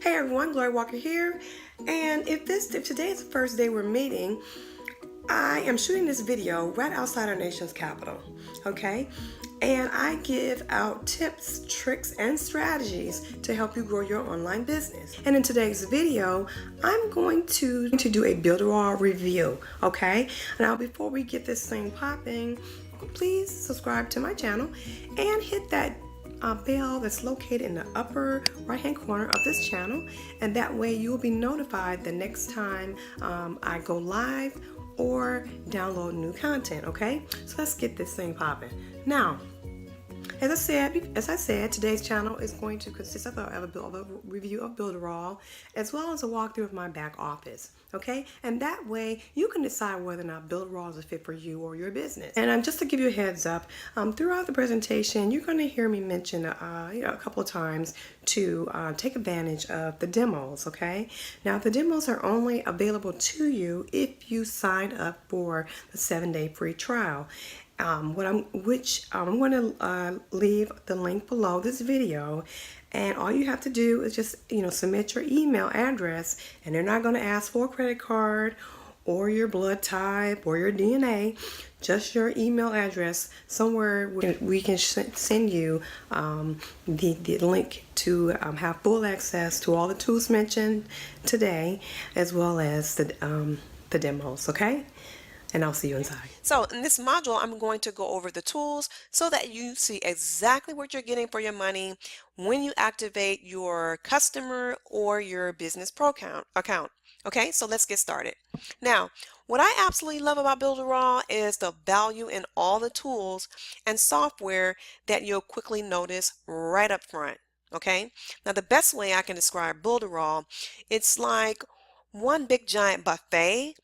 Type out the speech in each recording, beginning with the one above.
Hey everyone, Glory Walker here. And if today is the first day we're meeting, I am shooting this video right outside our nation's capital, okay? And I give out tips, tricks, and strategies to help you grow your online business. And in today's video, I'm going to do a Builderall review, okay? Now, before we get this thing popping, please subscribe to my channel and hit that bell that's located in the upper right hand corner of this channel, and that way you will be notified the next time I go live or download new content. Okay, so let's get this thing popping. Now, as I said, today's channel is going to consist of a review of Builderall as well as a walkthrough of my back office. Okay, and that way you can decide whether or not Builderall is a fit for you or your business. And just to give you a heads up, throughout the presentation, you're going to hear me mention a couple of times to take advantage of the demos. Okay, now the demos are only available to you if you sign up for the 7-day free trial. I'm going to leave the link below this video, and all you have to do is just submit your email address, and they're not going to ask for a credit card or your blood type or your DNA, just your email address. Somewhere we can send you the link to have full access to all the tools mentioned today, as well as the demos. Okay, and I'll see you inside. So in this module, I'm going to go over the tools so that you see exactly what you're getting for your money when you activate your customer or your business pro account. Okay, so let's get started. Now, what I absolutely love about Builderall is the value in all the tools and software that you'll quickly notice right up front. Okay, now the best way I can describe Builderall, it's like one big giant buffet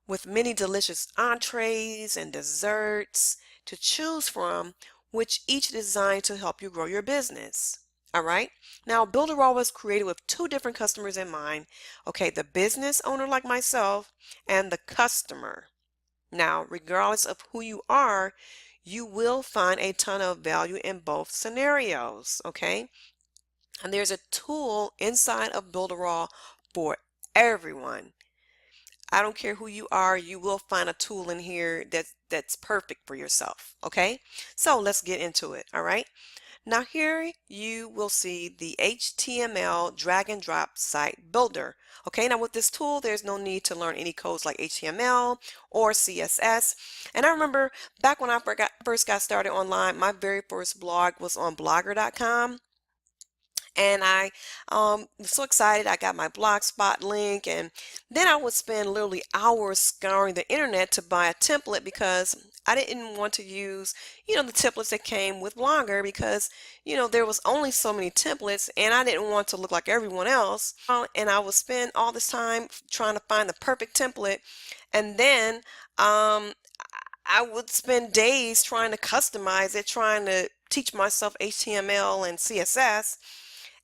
with many delicious entrees and desserts to choose from, which each designed to help you grow your business. All right. Now, Builderall was created with two different customers in mind. Okay, the business owner like myself and the customer. Now, regardless of who you are, you will find a ton of value in both scenarios. Okay. And there's a tool inside of Builderall for everyone. I don't care who you are, you will find a tool in here that's perfect for yourself. Okay, so let's get into it. All right, now here you will see the HTML drag and drop site builder. Okay, now with this tool, there's no need to learn any codes like HTML or CSS. And I remember back when I first got started online, my very first blog was on blogger.com. And I was so excited. I got my Blogspot link, and then I would spend literally hours scouring the internet to buy a template because I didn't want to use, the templates that came with Blogger because, there was only so many templates, and I didn't want to look like everyone else. And I would spend all this time trying to find the perfect template, and then I would spend days trying to customize it, trying to teach myself HTML and CSS.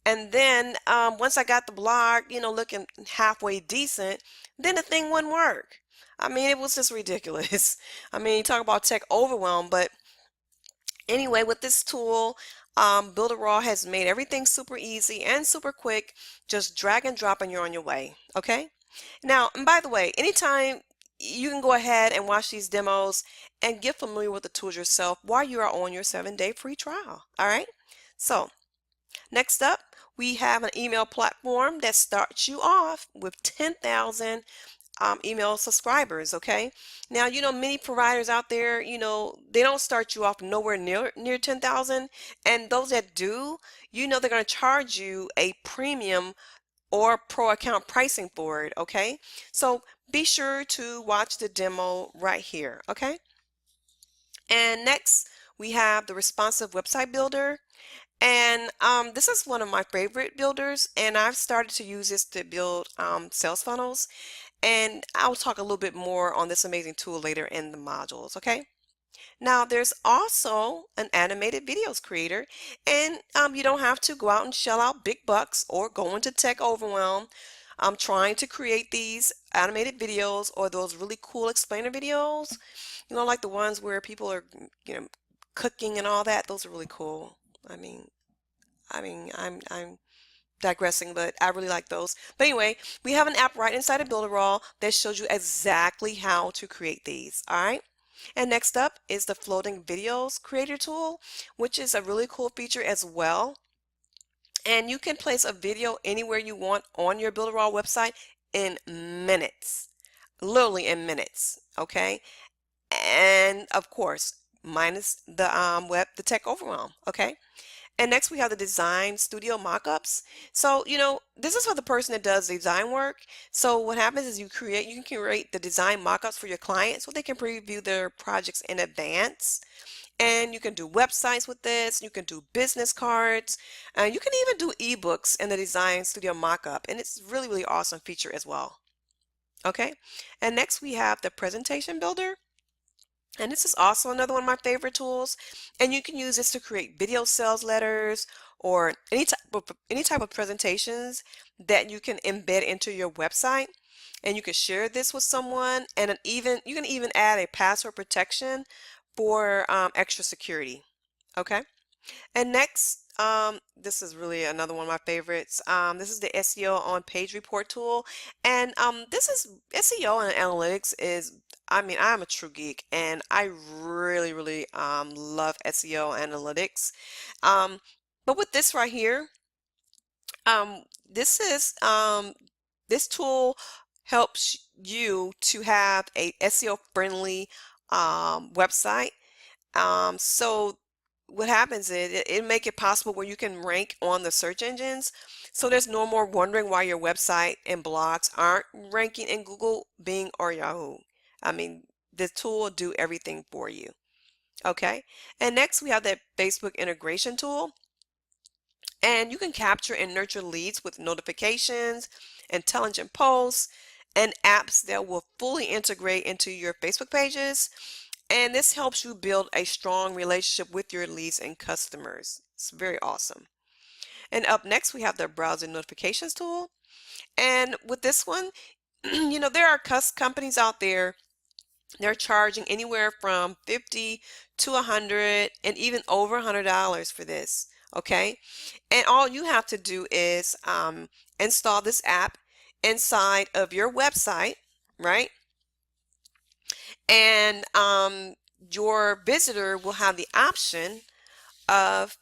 And then once I got the blog, looking halfway decent, then the thing wouldn't work. I mean, it was just ridiculous. I mean, talk about tech overwhelm. But anyway, with this tool, Builderall has made everything super easy and super quick. Just drag and drop and you're on your way. Okay? Now, and by the way, anytime you can go ahead and watch these demos and get familiar with the tools yourself while you are on your 7-day free trial. All right? So, next up, we have an email platform that starts you off with 10,000 email subscribers. Okay, now many providers out there, they don't start you off nowhere near 10,000, and those that do, they're going to charge you a premium or pro account pricing for it. Okay, so be sure to watch the demo right here. Okay, and next we have the responsive website builder. And this is one of my favorite builders, and I've started to use this to build sales funnels, and I'll talk a little bit more on this amazing tool later in the modules. Okay, now there's also an animated videos creator, and you don't have to go out and shell out big bucks or go into tech overwhelm. I'm trying to create these animated videos or those really cool explainer videos, like the ones where people are cooking and all that. Those are really cool. I mean, I'm digressing, but I really like those. But anyway, we have an app right inside of Builderall that shows you exactly how to create these. All right. And next up is the floating videos creator tool, which is a really cool feature as well. And you can place a video anywhere you want on your Builderall website in minutes, literally in minutes. Okay. And of course, minus the the tech overwhelm. Okay. And next we have the design studio mockups. So, this is for the person that does design work. So what happens is you can create the design mockups for your clients so they can preview their projects in advance. And you can do websites with this. You can do business cards. You can even do ebooks in the design studio mockup. And it's really, really awesome feature as well. Okay. And next we have the presentation builder. And this is also another one of my favorite tools. And you can use this to create video sales letters or any type of presentations that you can embed into your website. And you can share this with someone, and you can even add a password protection for extra security. Okay. And next, this is really another one of my favorites. This is the SEO on page report tool. And this is SEO and analytics is, I mean, I'm a true geek and I really, really love SEO analytics. But with this right here, this is this tool helps you to have a SEO friendly website. So what happens is it make it possible where you can rank on the search engines. So there's no more wondering why your website and blogs aren't ranking in Google, Bing, or Yahoo. I mean, the tool will do everything for you. Okay. And next we have that Facebook integration tool. And you can capture and nurture leads with notifications, intelligent posts, and apps that will fully integrate into your Facebook pages. And this helps you build a strong relationship with your leads and customers. It's very awesome. And up next, we have the browser notifications tool. And with this one, there are companies out there, they're charging anywhere from 50 to 100 and even over $100 for this. Okay. And all you have to do is install this app inside of your website, right? And your visitor will have the option of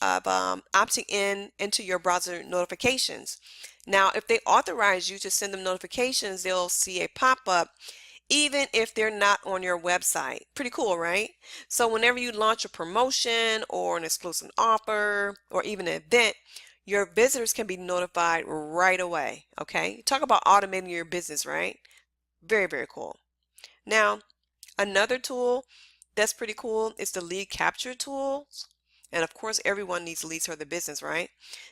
opting in into your browser notifications. Now, if they authorize you to send them notifications, they'll see a pop-up even if they're not on your website. Pretty cool, right? So whenever you launch a promotion or an exclusive offer or even an event, your visitors can be notified right away. Okay, talk about automating your business, right? Very, very cool. Now, another tool that's pretty cool is the lead capture tools. And of course, everyone needs leads for the business, right?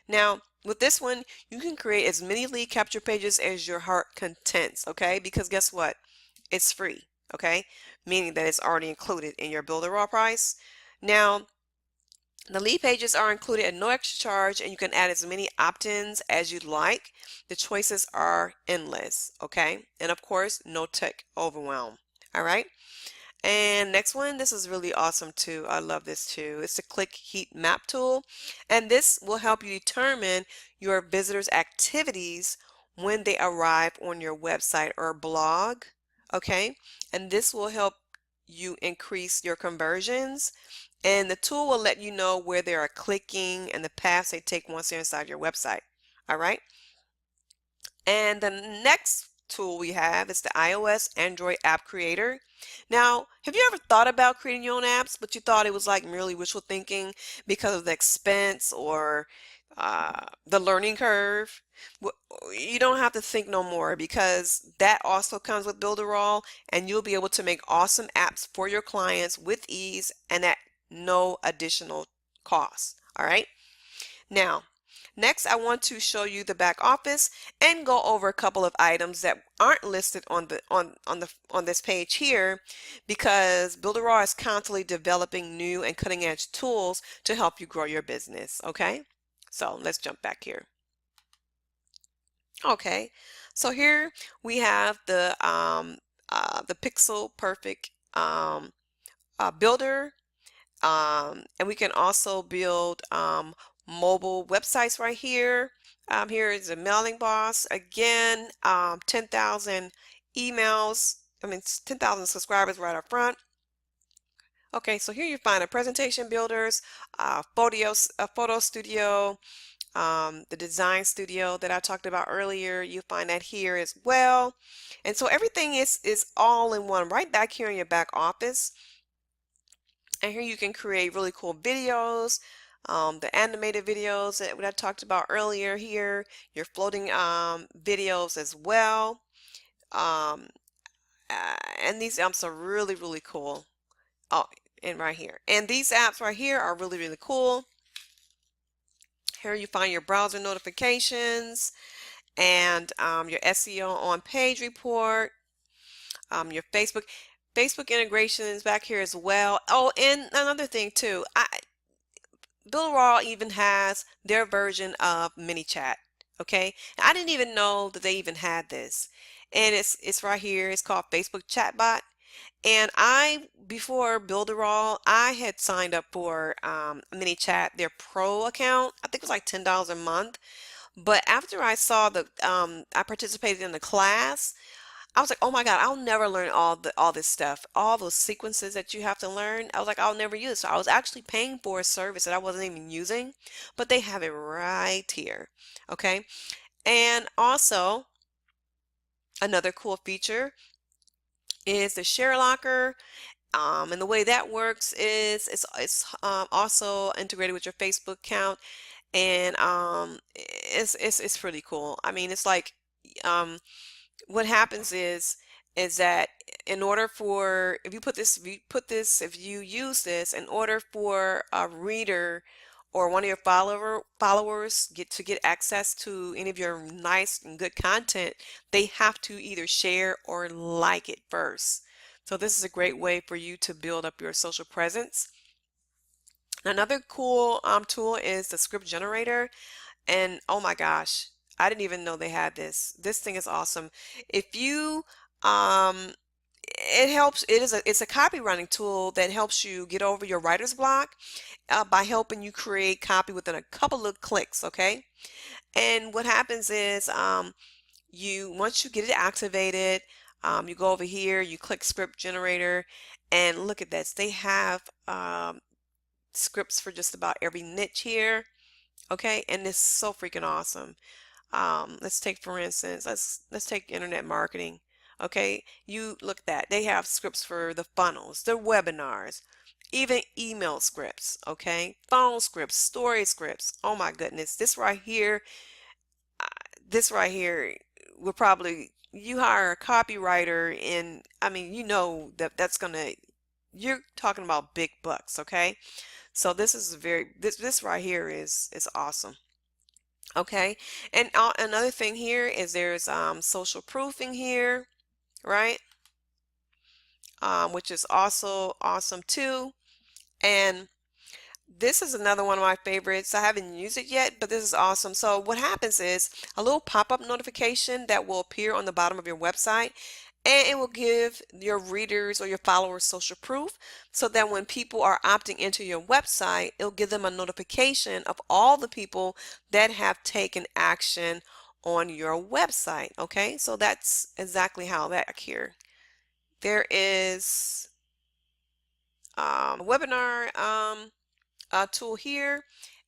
Now, with this one, you can create as many lead capture pages as your heart contents, okay? Because guess what? It's free, okay? Meaning that it's already included in your Builderall price. Now, the lead pages are included at no extra charge, and you can add as many opt-ins as you'd like. The choices are endless, okay? And of course, no tech overwhelm. All right. And next one, this is really awesome too. I love this too. It's the Click Heat Map tool. And this will help you determine your visitors' activities when they arrive on your website or blog. Okay. And this will help you increase your conversions. And the tool will let you know where they are clicking and the paths they take once they're inside your website. All right. And the next tool we have is the iOS Android app creator. Now, have you ever thought about creating your own apps, but you thought it was like merely wishful thinking because of the expense or the learning curve? You don't have to think no more, because that also comes with Builderall, and you'll be able to make awesome apps for your clients with ease and at no additional cost. All right. Now, next, I want to show you the back office and go over a couple of items that aren't listed on this page here, because Builderall is constantly developing new and cutting-edge tools to help you grow your business. Okay, so let's jump back here. Okay, so here we have the Pixel Perfect builder, and we can also build mobile websites right here. Here is a mailing boss. Again, 10,000 emails. I mean, 10,000 subscribers right up front. Okay, so here you find a presentation builders, a photo studio, the design studio that I talked about earlier. You find that here as well. And so everything is all in one, right back here in your back office. And here you can create really cool videos, the animated videos that I talked about earlier here, your floating videos as well. Um, and these apps are really, really cool. Oh, and right here. And these apps right here are really, really cool. Here you find your browser notifications and your SEO on page report, your Facebook integrations back here as well. Oh, and another thing too, Builderall even has their version of MiniChat. Okay, I didn't even know that they even had this, and it's right here. It's called Facebook Chatbot. And before Builderall, I had signed up for MiniChat, their pro account. I think it was like $10 a month. But after I saw I participated in the class, I was like, oh my God, I'll never learn all this stuff, all those sequences that you have to learn. I was like, I'll never use it. So I was actually paying for a service that I wasn't even using, but they have it right here. Okay. And also another cool feature is the share locker. And the way that works is it's also integrated with your Facebook account, and it's pretty cool. I mean, it's like what happens is that in order for if you use this, in order for a reader or one of your followers to get access to any of your nice and good content, they have to either share or like it first. So this is a great way for you to build up your social presence. Another cool tool is the script generator. And oh my gosh, I didn't even know they had this. This thing is awesome. If you it's a copywriting tool that helps you get over your writer's block by helping you create copy within a couple of clicks, okay? And what happens is once you get it activated, you go over here, you click script generator, and look at this. They have scripts for just about every niche here, okay? And it's so freaking awesome. Let's take, for instance, let's take internet marketing. Okay, you look at that. They have scripts for the funnels, the webinars, even email scripts, okay? Phone scripts, story scripts. Oh my goodness, this right here will probably, you hire a copywriter, and I mean, you know you're talking about big bucks, okay? So this is this right here is awesome. Okay, and another thing here is there's social proofing here, right? Which is also awesome too. And this is another one of my favorites. I haven't used it yet, but this is awesome. So what happens is a little pop-up notification that will appear on the bottom of your website, and it will give your readers or your followers social proof, so that when people are opting into your website, it'll give them a notification of all the people that have taken action on your website. Okay, so that's exactly how that here. There is a webinar tool here,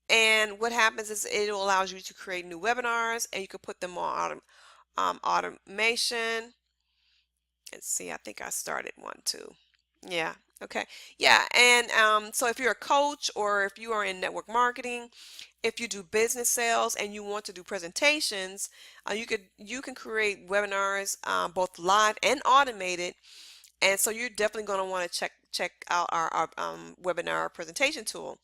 and what happens is it allows you to create new webinars, and you can put them on automation. Let's see, I think I started one too. Yeah, okay. Yeah, and so if you're a coach, or if you are in network marketing, if you do business sales and you want to do presentations, you can create webinars both live and automated. And so you're definitely going to want to check out our webinar presentation tool.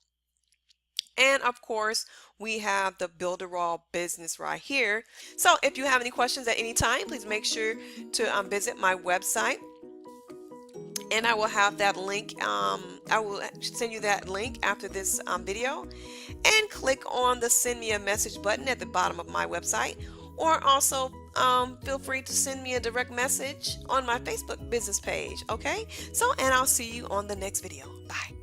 And of course, we have the Builderall business right here. So if you have any questions at any time, please make sure to visit my website, and I will have that link. I will send you that link after this video, and click on the send me a message button at the bottom of my website, or also feel free to send me a direct message on my Facebook business page. Okay, so, and I'll see you on the next video. Bye.